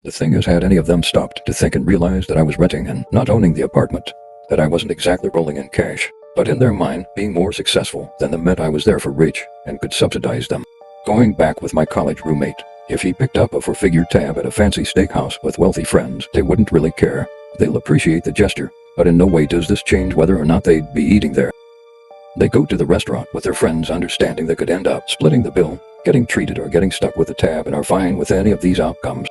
The thing is, had any of them stopped to think and realize that I was renting and not owning the apartment, that I wasn't exactly rolling in cash, but in their mind, being more successful than them meant I was therefore rich and could subsidize them. Going back with my college roommate, if he picked up a four-figure tab at a fancy steakhouse with wealthy friends, they wouldn't really care. They'll appreciate the gesture, but in no way does this change whether or not they'd be eating there. They go to the restaurant with their friends understanding they could end up splitting the bill, getting treated or getting stuck with the tab, and are fine with any of these outcomes.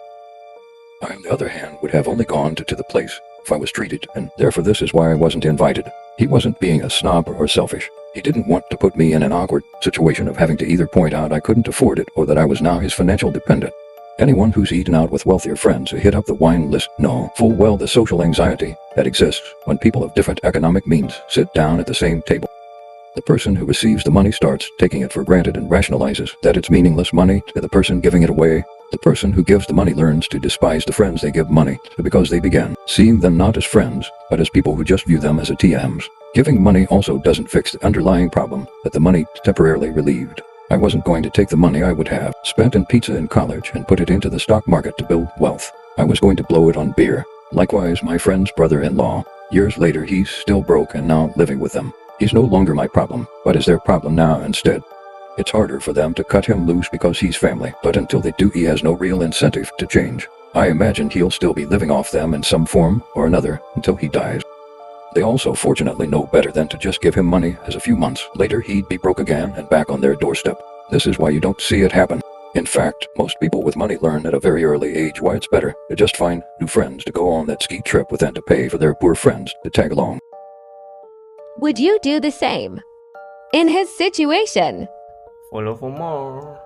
I, on the other hand, would have only gone to the place if I was treated, and therefore this is why I wasn't invited. He wasn't being a snob or selfish. He didn't want to put me in an awkward situation of having to either point out I couldn't afford it or that I was now his financial dependent. Anyone who's eaten out with wealthier friends who hit up the wine list know full well the social anxiety that exists when people of different economic means sit down at the same table. The person who receives the money starts taking it for granted and rationalizes that it's meaningless money to the person giving it away. The person who gives the money learns to despise the friends they give money to because they began seeing them not as friends, but as people who just view them as ATMs. Giving money also doesn't fix the underlying problem that the money temporarily relieved. I wasn't going to take the money I would have spent in pizza in college and put it into the stock market to build wealth. I was going to blow it on beer. Likewise, my friend's brother-in-law. Years later, he's still broke and now living with them. He's no longer my problem, but is their problem now instead. It's harder for them to cut him loose because he's family, but until they do, he has no real incentive to change. I imagine he'll still be living off them in some form or another until he dies. They also fortunately know better than to just give him money, as a few months later he'd be broke again and back on their doorstep. This is why you don't see it happen. In fact, most people with money learn at a very early age why it's better to just find new friends to go on that ski trip with than to pay for their poor friends to tag along. Would you do the same in his situation? Follow for more.